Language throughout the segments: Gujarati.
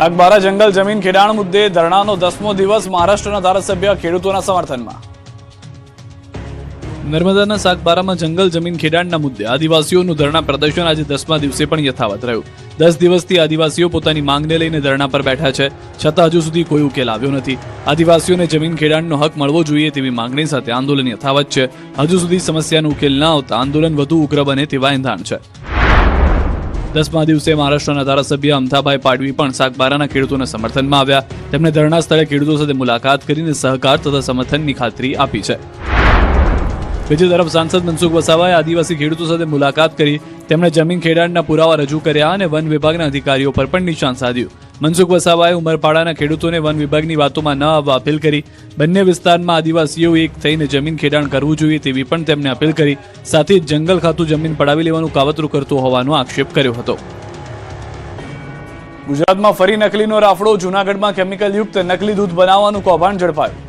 સાગબારા જંગલ જમીન ખેડાણ મુદ્દે ધરણાનો 10મો દિવસ મહારાષ્ટ્રના ધારાસભ્ય ખેડૂતોના સમર્થનમાં। નર્મદાના સાગબારામાં જંગલ જમીન ખેડાણના મુદ્દે આદિવાસીઓનું ધરણા પ્રદર્શન આજે 10મા દિવસે પણ યથાવત રહ્યું। 10 દિવસથી આદિવાસીઓ પોતાની માંગને લઈને ધરણા પર બેઠા છે, છતાં હજુ સુધી કોઈ ઉકેલ આવ્યો નથી। આદિવાસીઓને જમીન ખેડાણનો હક મળવો જોઈએ તેવી માંગણી સાથે આંદોલન યથાવત છે। હજુ સુધી સમસ્યાનો ઉકેલ ન આવતા આંદોલન વધુ ઉગ્ર બને તેવા એંધાણ છે। 10મા દિવસે મહારાષ્ટ્રના ધારાસભ્ય અમથાભાઈ પાડવી પણ સાગબારાના ખેડૂતોના સમર્થનમાં આવ્યા। તેમણે ધરણા સ્થળે ખેડૂતો સાથે મુલાકાત કરીને સહકાર તથા સમર્થનની ખાતરી આપી છે। બીજી તરફ સાંસદ મનસુખ વસાવાએ આદિવાસી ખેડૂતો સાથે મુલાકાત કરી તેમણે જમીન ખેડાણના પુરાવા રજૂ કર્યા અને વન વિભાગના અધિકારીઓ પર પણ નિશાન સાધ્યું। મનસુખ વસાવાએ ઉમરપાડાના ખેડૂતોને વન વિભાગની વાતોમાં ન આવવા અપીલ કરી। બંને વિસ્તારમાં આદિવાસીઓ એક થઈને જમીન ખેડાણ કરવું જોઈએ તેવી પણ તેમને અપીલ કરી। સાથે જ જંગલ ખાતું જમીન પડાવી લેવાનું કાવતરું કરતું હોવાનો આક્ષેપ કર્યો હતો। ગુજરાતમાં ફરી નકલીનો રાફડો, જૂનાગઢમાં કેમિકલયુક્ત નકલી દૂધ બનાવવાનું કૌભાંડ ઝડપાયું।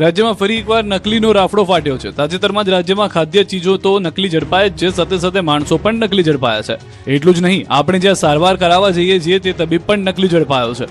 રાજ્યમાં ફરી એકવાર નકલીનો રાફડો ફાટ્યો છે। તાજેતરમાં જ રાજ્યમાં ખાદ્ય ચીજો તો નકલી ઝડપાય જ છે, સાથે સાથે માણસો પણ નકલી ઝડપાયા છે। એટલું જ નહીં, આપણે જ્યાં સારવાર કરાવવા જઈએ છીએ તે તબીબ પણ નકલી ઝડપાયો છે।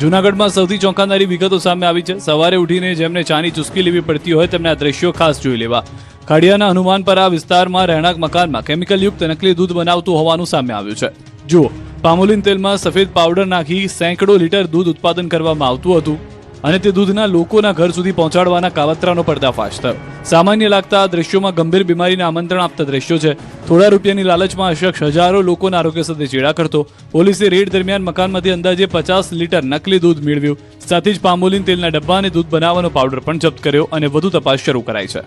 જૂનાગઢમાં સૌથી ચોંકાવનારી વિગતો સામે આવી છે। સવારે ઉઠીને જેમને ચાની ચુસ્કી લેવી પડતી હોય તેમને આ દ્રશ્યો ખાસ જોઈ લેવા। ખાડિયાના હનુમાનપરા વિસ્તારમાં રહેણાંક મકાનમાં કેમિકલયુક્ત નકલી દૂધ બનાવતું હોવાનું સામે આવ્યું છે। જુઓ, પામોલિન તેલમાં સફેદ પાવડર નાખી સેંકડો લીટર દૂધ ઉત્પાદન કરવામાં આવતું હતું અને તે દૂધના લોકોના ઘર સુધી પહોંચાડવાના કાવતરાનો પર્દાફાશ થયો। સામાન્ય લાગતા આ દ્રશ્યોમાં ગંભીર બીમારીને આમંત્રણ આપતા દ્રશ્યો છે। થોડા રૂપિયાની લાલચમાં આ શખ્સ હજારો લોકોના આરોગ્ય સાથે ચેડા કરતો। પોલીસે રેડ દરમિયાન મકાનમાંથી અંદાજે 50 લીટર નકલી દૂધ મેળવ્યું। સાથે જ પામોલિન તેલના ડબ્બા અને દૂધ બનાવવાનો પાવડર પણ જપ્ત કર્યો અને વધુ તપાસ શરૂ કરાઈ છે।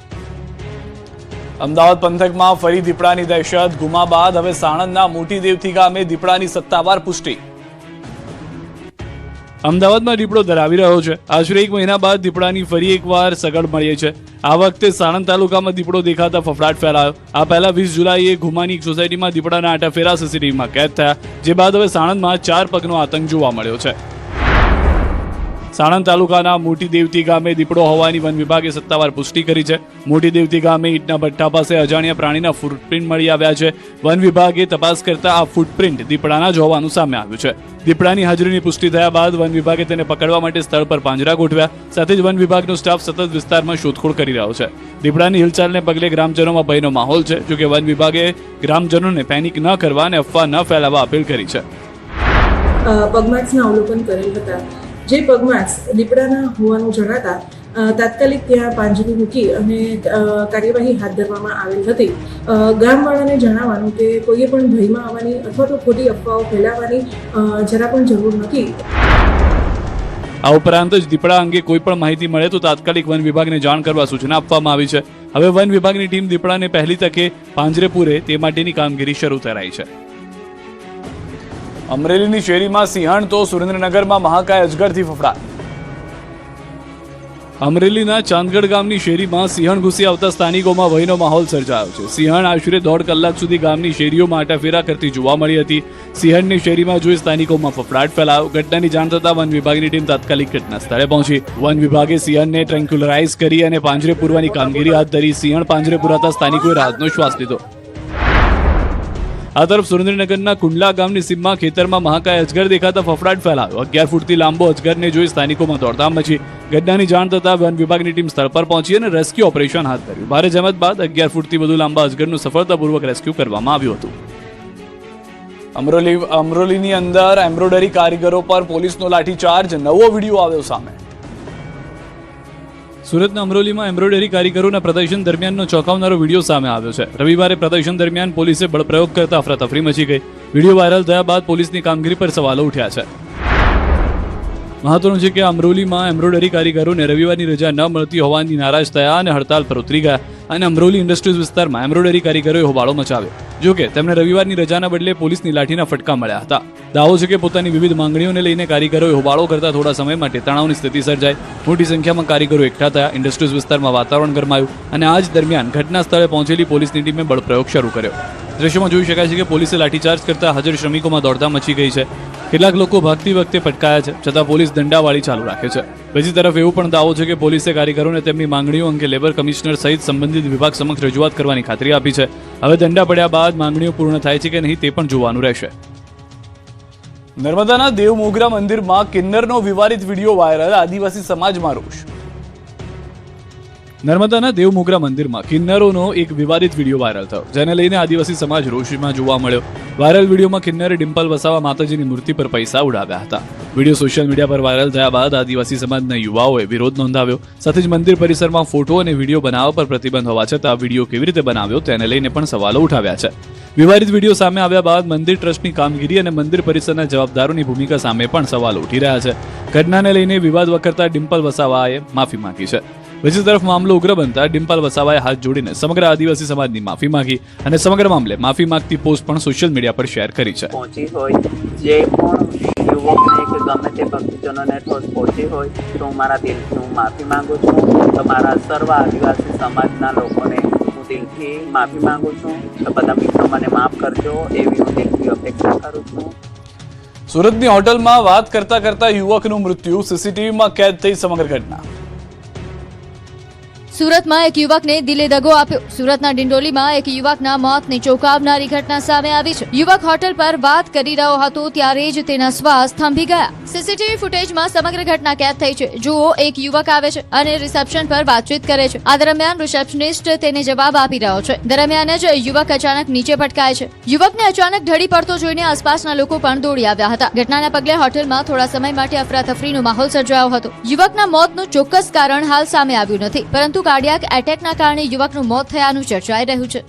અમદાવાદ પંથકમાં ફરી દીપડાની દહેશત, ગુમા બાદ હવે સાણંદના મોટી દેવથી ગામે દીપડાની સત્તાવાર પુષ્ટિ। અમદાવાદમાં દીપડો ધરાવી રહ્યો છે। આશરે 1 મહિના બાદ દીપડાની ફરી એકવાર સગડ મળી છે। આ વખતે સાણંદ તાલુકામાં દીપડો દેખાતા ફફડાટ ફેલાયો। આ પહેલા 20 જુલાઈએ ઘુમાની એક સોસાયટીમાં દીપડાના આટાફેરા સીસીટીવીમાં કેદ થયા, જે બાદ હવે સાણંદમાં 4 પગનો આતંક જોવા મળ્યો છે। સાણંદ તાલુકાના મોટી દેવતી ગામે દીપડો હોવાની વન વિભાગે સત્તાવાર પુષ્ટિ કરી છે। મોટી દેવતી ગામે ઈંટના ભઠ્ઠા પાસે અજાણ્યા પ્રાણીના ફૂટપ્રિન્ટ મળી આવ્યા છે। વન વિભાગે તપાસ કરતા આ ફૂટપ્રિન્ટ દીપડાના જ હોવાનું સામે આવ્યું છે। દીપડાની હાજરીની પુષ્ટિ થયા બાદ વન વિભાગે તેને પકડવા માટે સ્થળ પર પાંજરા ગોઠવ્યા। સાથે જ વન વિભાગનો સ્ટાફ સતત વિસ્તારમાં શોધખોળ કરી રહ્યો છે। દીપડાની હિલચાલને પગલે ગ્રામજનોમાં ભયનો માહોલ છે। જોકે વન વિભાગે ગ્રામજનોને પેનિક ન કરવા અને અફવા ન ફેલાવવા અપીલ કરી છે। પગમાર્ક્સના અવલોકન કરેલ હતા, જે પગમાર્ક્સ દીપડાના હોવાનું જણાતા તાત્કાલિક ત્યાં પાંજરી મૂકી અને કાર્યવાહી હાથ ધરવામાં આવેલ હતી। ગામવાળાને જણાવવાનું કે કોઈએ પણ ભયમાં આવવાની અથવા તો ખોટી અફવાઓ ફેલાવવાની જરા પણ જરૂર નથી। આ ઉપરાંત જ દીપડા અંગે કોઈ પણ માહિતી મળે તો તાત્કાલિક વન વિભાગને જાણ કરવા સૂચના આપવામાં આવી છે। હવે વન વિભાગની ટીમ દીપડાને પહેલી તકે પાંજરે પૂરે તે માટેની કામગીરી શરૂ કરાઈ છે। અમરેલીની શેરીમાં સિંહણ તો સુરેન્દ્રનગરમાં મહાકાય અજગરથી ફફડાટ। અમરેલીના ચાંદગઢ ગામની શેરીમાં સિંહણ ઘૂસી આવતા સ્થાનિકોમાં ભયનો માહોલ સર્જાયો છે। સિંહણ આશરે 1.5 કલાક સુધી ગામની શેરીઓમાં આટાફેરા કરતી જોવા મળી હતી। સિંહણની શેરીમાં જોઈ સ્થાનિકોમાં ફફડાટ ફેલાયો। ઘટનાની જાણ થતાં વન વિભાગની ટીમ તાત્કાલિક ઘટના સ્થળે પહોંચી। વન વિભાગે સિંહણને ટ્રેન્ક્યુલરાઇઝ કરી અને પાંજરે પૂરવાની કામગીરી હાથ ધરી। સિંહણ પાંજરે પૂરાતા સ્થાનિકોએ રાહતનો શ્વાસ લીધો। આ તરફ સુરેન્દ્રનગરના કુંડલા ગામની સીમમાં ખેતરમાં મહાકાય અજગર દેખાતા ફફડાટ ફેલાયો। 11 ફૂટથી લાંબો અજગરને જોઈ સ્થાનિકોમાં દોડધામ મચી। ઘટનાની જાણ થતાં વન વિભાગની ટીમ સ્થળ પર પહોંચી અને રેસ્ક્યુ ઓપરેશન હાથ ધર્યું। ભારે જહેમત બાદ 11 ફૂટથી વધુ લાંબા અજગરનું સફળતાપૂર્વક રેસ્ક્યુ કરવામાં આવ્યું હતું। અમરોલીની અંદર એમ્બ્રોઇડરી કારીગરો પર પોલીસનો લાઠીચાર્જ, નવો વિડીયો આવ્યો સામે। સુરતના અમરોલીમાં એમ્બ્રોઇડરી કારીગરોના પ્રદર્શન દરમિયાનનો ચોંકાવનારો વિડીયો સામે આવ્યો છે। રવિવારે પ્રદર્શન દરમિયાન પોલીસે બળપ્રયોગ કરતા અફરાતફરી મચી ગઈ। વિડીયો વાયરલ થયા બાદ પોલીસની કામગીરી પર સવાલો ઉઠ્યા છે। મહત્વનું છે કે અમરોલીમાં એમ્બ્રોઇડરી કારીગરોને રવિવારની રજા ન મળતી હોવાની નારાજ થયા અને હડતાલ પર ઉતરી ગયા અને અમરોલી ઇન્ડસ્ટ્રીઝ વિસ્તારમાં એમ્બ્રોઇડરી કારીગરોએ હોબાળો મચાવ્યો। જોકે તેમને રવિવારની રજાના બદલે પોલીસની લાઠીના ફટકા મળ્યા હતા। દાવો છે કે પોતાની વિવિધ માંગણીઓને લઈને કારીગરોએ હોબાળો કરતા થોડા સમય માટે તણાવની સ્થિતિ સર્જાઈ। મોટી સંખ્યામાં કારીગરો એકઠા થયા। ઇન્ડસ્ટ્રીઝ વિસ્તારમાં વાતાવરણ ગરમાયું અને આ જ દરમિયાન ઘટના સ્થળે પહોંચેલી પોલીસની ટીમે બળપ્રયોગ શરૂ કર્યો। દ્રશ્યમાં જોઈ શકાય છે કે પોલીસે લાઠીચાર્જ કરતા હાજર શ્રમિકોમાં દોડધામ મચી ગઈ છે। કેટલાક લોકો ભાગતી વખતે પટકાયા છે, છતાં પોલીસ દંડાવાળી ચાલુ રાખે છે। બીજી તરફ એવું પણ દાવો છે કે પોલીસે કારીગરોને તેમની માંગણીઓ અંગે લેબર કમિશનર સહિત સંબંધિત વિભાગ સમક્ષ રજૂઆત કરવાની ખાતરી આપી છે। હવે દંડા પડ્યા બાદ માંગણીઓ પૂર્ણ થાય છે કે નહીં તે પણ જોવાનું રહેશે। નર્મદાના દેવમોગરા મંદિરમાં કિન્નરનો વિવાદિત વિડીયો વાયરલ, આદિવાસી સમાજમાં રોષ. નર્મદાના દેવમોગરા મંદિરમાં કિન્નરોનો એક વિવાદિત વિડીયો વાયરલ થયો, જેને લઈને આદિવાસી સમાજ રોષમાં જોવા મળ્યો. વાયરલ વિડીયોમાં કિન્નરે ડિમ્પલ વસાવા માતાજીની મૂર્તિ પર પૈસા ઉડાવ્યા હતા. વિડીયો સોશિયલ મીડિયા પર વાયરલ થયા બાદ આદિવાસી સમાજના યુવાઓએ વિરોધ નોંધાવ્યો. સાથે જ મંદિર પરિસરમાં ફોટો અને વિડીયો બનાવવા પર પ્રતિબંધ હોવા છતાં વિડીયો કેવી રીતે બનાવ્યો તેને લઈને પણ સવાલો ઉઠાવ્યા છે. વિવાદિત વિડીયો સામે આવ્યા બાદ મંદિર ટ્રસ્ટની કામગીરી અને મંદિર પરિસરના જવાબદારોની ભૂમિકા સામે પણ સવાલો ઉઠી રહ્યા છે. ઘટનાને લઈને વિવાદ વકરતા ડિમ્પલ વસાવાએ માફી માંગી છે. બીજી તરફ મામલો ઉગ્ર બનતા ડિમ્પલ વસાવાએ હાથ જોડીને સમગ્ર આદિવાસી સમાજની માફી માંગી અને સમગ્ર મામલે માફી માંગતી પોસ્ટ પણ સોશિયલ મીડિયા પર શેર કરી છે. પહોંચી હોય જે પણ યુવકને કે ગમે તે ભક્તજનોને ઠોસ પહોંચી હોય તો હું મારા દિલથી હું માફી માંગુ છું. તમારા સર્વ આદિવાસી સમાજના લોકોને હું દિલથી માફી માંગુ છું. તો બધા મિત્રો મને માફ કરજો એવી હું દિલથી અપેક્ષા કરું છું. સુરતની હોટલમાં વાત કરતા કરતા યુવકનું મૃત્યુ, સીસીટીવીમાં કેદ થઈ સમગ્ર ઘટના. સુરતમાં એક યુવકને દિલે દગો આપ્યો. સુરતના ડિંડોલીમાં એક યુવકના મોતને ચોંકાવનારી ઘટના સામે આવી છે. યુવક હોટલ પર વાત કરી રહ્યો હતો ત્યારે જ તેના શ્વાસ થંભી ગયા. સીસીટીવી ફૂટેજમાં સમગ્ર ઘટના કેદ થઈ છે. જુઓ, એક યુવક આવે છે અને રિસેપ્શન પર વાતચીત કરે છે. આ દરમિયાન રિસેપ્શનિસ્ટ તેને જવાબ આપી રહ્યો છે. દરમિયાન જ યુવક અચાનક નીચે પટકાય છે. યુવકને અચાનક ઢળી પડતો જોઈને આસપાસના લોકો પણ દોડી આવ્યા હતા. ઘટનાના પગલે હોટલમાં થોડા સમય માટે અફરાતફરીનો માહોલ સર્જાયો હતો. યુવકના મોતનું ચોક્કસ કારણ હાલ સામે આવ્યું નથી, પરંતુ કાર્ડિયાક એટેકના કારણે યુવકનું મોત થયાનું ચર્ચાઈ રહ્યું છે.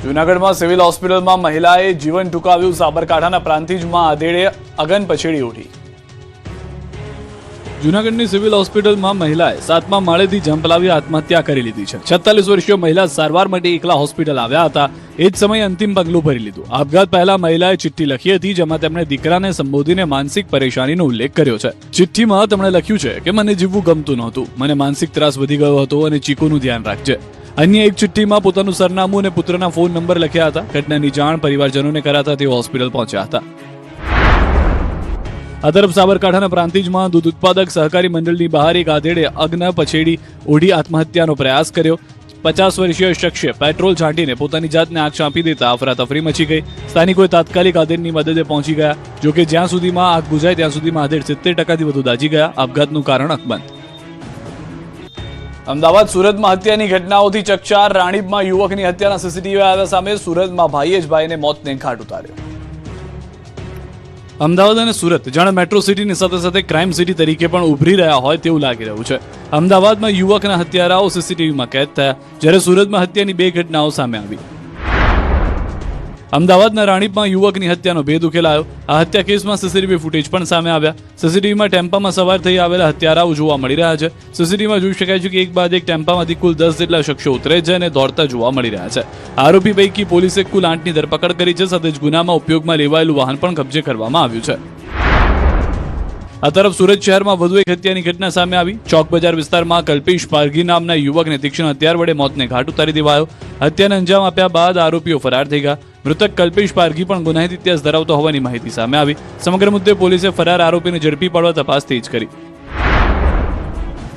જૂનાગઢમાં સિવિલ હોસ્પિટલમાં મહિલાએ જીવન ટૂંકાવ્યું. સાબરકાંઠાના પ્રાંતિજમાં આધેડે અગન પછેડી ઉઠી. જૂનાગઢની સિવિલ હોસ્પિટલમાં મહિલાએ 7મા માળેથી જંપ લાવી આત્મહત્યા કરી લીધી છે. 46 વર્ષીય મહિલા સારવાર માટે એકલા હોસ્પિટલ આવ્યા હતા. એ જ સમયે અંતિમ પગલું ભરી લીધું. આપઘાત પહેલા મહિલાએ ચિઠ્ઠી લખી હતી, જેમાં તેમણે દીકરાને સંબોધીને માનસિક પરેશાનીનો ઉલ્લેખ કર્યો છે. ચિઠ્ઠીમાં તેમણે લખ્યું છે કે મને જીવવું ગમતું નહોતું, મને માનસિક ત્રાસ વધી ગયો હતો અને ચીકુનું ધ્યાન રાખજે. અન્ય એક ચિઠ્ઠીમાં પોતાનું સરનામું અને પુત્રના ફોન નંબર લખ્યા હતા. ઘટનાની જાણ પરિવારજનોને કરાતા તેઓ હોસ્પિટલ પહોંચ્યા હતા. આ તરફ સાબરકાંઠાના પ્રાંતિજમાં દૂધ ઉત્પાદક સહકારી મંડળની બહાર એક આધેડે અગ્ન પછેડી ઓઢી આત્મહત્યાનો પ્રયાસ કર્યો. 50 વર્ષીય શખ્સે પેટ્રોલ છાંટીને પોતાની જાતને આગ ચાંપી દેતા અફરાતફરી મચી ગઈ. સ્થાનિકોએ તાત્કાલિક આધેડની મદદે પહોંચી ગયા. જોકે જ્યાં સુધીમાં આગ બુઝાય ત્યાં સુધીમાં આધેડ 70%થી વધુ દાઝી ગયા. આપઘાતનું કારણ અકબંધ. અમદાવાદ સુરતમાં હત્યાની ઘટનાઓથી ચકચાર. રાણીપમાં યુવકની હત્યાના સીસીટીવી આવ્યા સામે. સુરતમાં ભાઈએ જ ભાઈને મોતને ઘાટ ઉતાર્યો. અમદાવાદ અને સુરત જાણે મેટ્રો સિટીની સાથે સાથે ક્રાઇમ સિટી તરીકે પણ ઉભરી રહ્યા હોય તેવું લાગી રહ્યું છે. અમદાવાદમાં યુવકના હત્યારાઓ સીસીટીવીમાં કેદ થયા, જ્યારે સુરતમાં હત્યાની 2 ઘટનાઓ સામે આવી. અમદાવાદના રાણીપમાં યુવકની હત્યાનો ભેદ ઉકેલાયો. આ હત્યા કેસમાં સીસીટીવી ફૂટેજ પણ સામે આવ્યા. સીસીટીવીમાં ટેમ્પામાં સવાર થઈ આવેલા હત્યારાઓ જોવા મળી રહ્યા છે. સીસીટીવીમાં જોઈ શકાય છે કે એક બાદ એક ટેમ્પામાંથી કુલ 10 જેટલા શખ્સો ઉતરે છે અને દોડતા જોવા મળી રહ્યા છે. આરોપી પૈકી પોલીસે કુલ 8ની ધરપકડ કરી છે. સાથે જ ગુનામાં ઉપયોગમાં લેવાયેલું વાહન પણ કબજે કરવામાં આવ્યું છે. આ તરફ સુરત શહેરમાં વધુ એક હત્યાની ઘટના સામે આવી. ચોક બજાર વિસ્તારમાં કલ્પેશ પારઘી નામના યુવકને તીક્ષ્ણ હથિયાર વડે મોતને ઘાટ ઉતારી દેવાયો. હત્યાને અંજામ આપ્યા બાદ આરોપીઓ ફરાર થઈ ગયા. મૃતક કલ્પેશ પારઘી પણ ગુનાહિત ઇતિહાસ ધરાવતો હોવાની માહિતી સામે આવી. સમગ્ર મુદ્દે પોલીસે ફરાર આરોપીને ઝડપી પાડવા તપાસ તેજ કરી.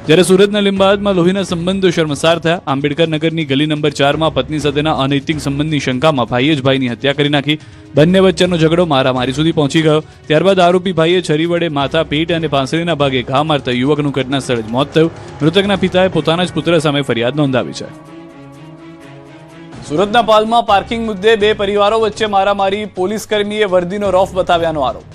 જ્યારે સુરતના લીંબાયતમાં લોહીના સંબંધો શર્મસાર થયા. આંબેડકર નગરની ગલી નંબર 4માં પત્ની સાથેના અનૈતિક સંબંધની શંકામાં ભાઈએ જ ભાઈની હત્યા કરી નાખી. બંને વચ્ચેનો ઝઘડો મારામારી સુધી પહોંચી ગયો. ત્યારબાદ આરોપી ભાઈએ છરી વડે માથા, પેટ અને પાંસળીના ભાગે ઘા મારતા યુવકનું ઘટના સ્થળે જ મોત થયું. મૃતકના પિતાએ પોતાના જ પુત્ર સામે ફરિયાદ નોંધાવી છે. સુરતના પાલમાં પાર્કિંગ મુદ્દે 2 પરિવારો વચ્ચે મારામારી. પોલીસ કર્મીએ વર્દીનો રોફ બતાવ્યાનો આરોપ.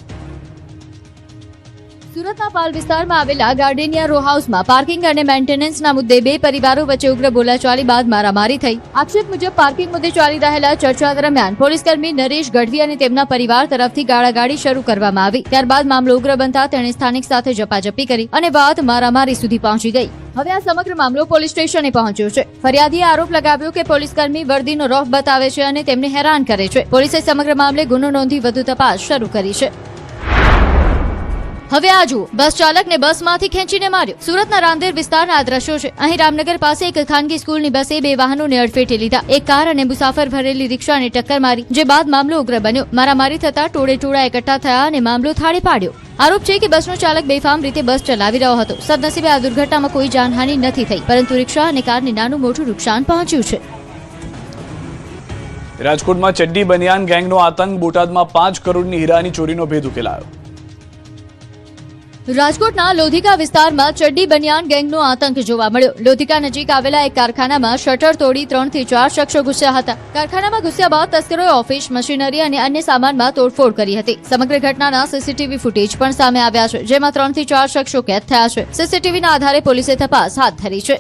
સુરતના પાલ વિસ્તારમાં આવેલા ગાર્ડેનિયા રો હાઉસમાં પાર્કિંગ અને મેન્ટેનન્સના મુદ્દે 2 પરિવારો વચ્ચે ઉગ્ર બોલાચાલી બાદ મારામારી થઈ. આક્ષેપ મુજબ પાર્કિંગ મુદ્દે ચાલી રહેલા ચર્ચા દરમિયાન પોલીસકર્મી નરેશ ગઢવી અને તેમના પરિવાર તરફથી ગાળાગાળી શરૂ કરવામાં આવી. ત્યારબાદ મામલો ઉગ્ર બનતા તેણે સ્થાનિક સાથે ઝપાઝપી કરી અને વાત મારામારી સુધી પહોંચી ગઈ. હવે આ સમગ્ર મામલો પોલીસ સ્ટેશને પહોંચ્યો છે. ફરિયાદીએ આરોપ લગાવ્યો કે પોલીસકર્મી વર્દીનો રોફ બતાવે છે અને તેમને હેરાન કરે છે. પોલીસે સમગ્ર મામલે ગુનો નોંધી વધુ તપાસ શરૂ કરી છે. હવે આ જુઓ, બસ ચાલકને બસમાંથી ખેંચીને માર્યો. સુરતના રાંદેર વિસ્તારના આ દ્રશ્યો છે. અહીં રામનગર પાસે એક ખાનગી સ્કૂલની બસે 2 વાહનોને અડફેટે લીધા. એક કાર અને મુસાફર ભરેલી રિક્ષાને ટક્કર મારી, જે બાદ મામલો ઉગ્ર બન્યો. મારામારી થતા ટોળે ટોળા એકઠા થયા અને મામલો થાળે પાડ્યો. આરોપ છે કે બસનો ચાલક બેફામ રીતે બસ ચલાવી રહ્યો હતો. સદનસીબે આ દુર્ઘટનામાં કોઈ જાનહાનિ નથી થઈ, પરંતુ રિક્ષા અને કારને નાનું મોટું નુકસાન પહોંચ્યું છે. રાજકોટમાં ચડ્ડી બનિયાન ગેંગનો આતંક, બોટાદમાં 5 કરોડની હીરાની ચોરીનો ભેદ ઉકેલાયો. રાજકોટના લોધિકા વિસ્તારમાં ચડ્ડી બનિયાન ગેંગનો આતંક જોવા મળ્યો. લોધિકા નજીક આવેલા એક કારખાનામાં શટર તોડી 3 થી 4 શખ્સો ઘૂસ્યા હતા. કારખાનામાં ઘૂસ્યા બાદ તસ્કરોએ ઓફિસ, મશીનરી અને અન્ય સામાનમાં તોડફોડ કરી હતી. સમગ્ર ઘટનાના સીસીટીવી ફૂટેજ પણ સામે આવ્યા છે, જેમાં 3 થી 4 શખ્સો કેદ થયા છે. સીસીટીવીના આધારે પોલીસે તપાસ હાથ ધરી છે.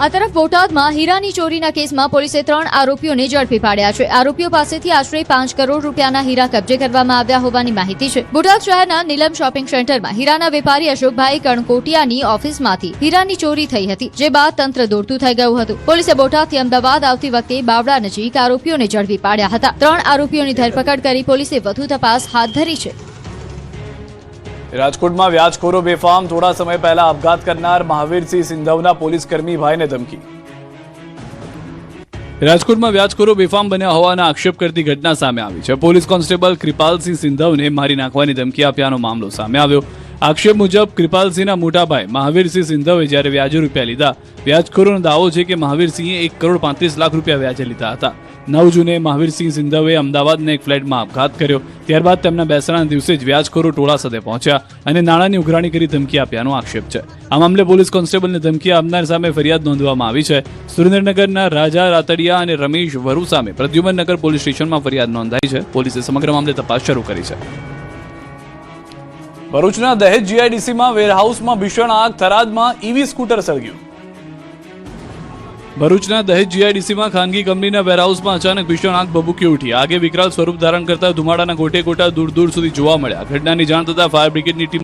આ તરફ બોટાદમાં હીરાની ચોરીના કેસમાં પોલીસે 3 આરોપીઓને ઝડપી પાડ્યા છે. આરોપીઓ પાસેથી આશરે 5 કરોડ રૂપિયાના હીરા કબજે કરવામાં આવ્યા હોવાની માહિતી છે. બોટાદ શહેરના નીલમ શોપિંગ સેન્ટરમાં હીરાના વેપારી અશોકભાઈ કણકોટિયાની ઓફિસમાંથી હીરાની ચોરી થઈ હતી, જે બાદ તંત્ર દોડતું થઈ ગયું હતું. પોલીસે બોટાદથી અમદાવાદ આવતી વખતે બાવડા નજીક આરોપીઓને ઝડપી પાડ્યા હતા. 3 આરોપીઓની ધરપકડ કરી પોલીસે વધુ તપાસ હાથ ધરી છે. રાજકોટમાં વ્યાજખોરો બેફામ, થોડા સમય પહેલા આપઘાત કરનાર મહાવીરસિંહ સિંધવના પોલીસ કર્મી ભાઈને ધમકી. રાજકોટમાં વ્યાજખોરો બેફામ બન્યા હોવાના આક્ષેપ કરતી ઘટના સામે આવી છે. પોલીસ કોન્સ્ટેબલ કૃપાલસિંહ સિંધવને મારી નાખવાની ધમકી આપ્યાનો મામલો સામે આવ્યો. આક્ષેપ મુજબ કૃપાલસિંહના મોટા ભાઈ મહાવીરસિંહ સિંધવે જ્યારે વ્યાજે રૂપિયા લીધા, વ્યાજખોરોનો દાવો છે કે મહાવીરસિંહે 1 કરોડ 35 લાખ રૂપિયા વ્યાજે લીધા હતા. 9 જૂને મહાવીરસિંહ સિંધવે અમદાવાદના એક ફ્લેટમાં આપઘાત કર્યો. ત્યારબાદ તેમના બેસણાના દિવસે જ વ્યાજખોરો ટોળા સાથે પહોંચ્યા અને નાણાંની ઉઘરાણી કરી ધમકી આપ્યાનો આક્ષેપ છે. આ મામલે પોલીસ કોન્સ્ટેબલને ધમકી આપનાર સામે ફરિયાદ નોંધવામાં આવી છે. સુરેન્દ્રનગરના રાજા રાતડિયા અને રમેશ વરુ સામે પ્રદ્યુમનનગર પોલીસ સ્ટેશનમાં ફરિયાદ નોંધાઈ છે. પોલીસે સમગ્ર મામલે તપાસ શરૂ કરી છે. ભરૂચના દહેજ જીઆઈડીસીમાં વેરહાઉસમાં ભીષણ આગ, થરાદમાં ઈવી સ્કૂટર સળગ્યું. ભરૂચના દહેજ જીઆઈડીસીમાં ખાનગી કંપનીના વેરહાઉસમાં અચાનક ભીષણ આગ ભભૂકી ઉઠી. આગે વિકરાળ સ્વરૂપ ધારણ કરતા ધુમાડાના ગોટે ગોટા દૂર દૂર સુધી જોવા મળ્યા. ઘટનાની જાણ થતાં ફાયર બ્રિગેડની ટીમ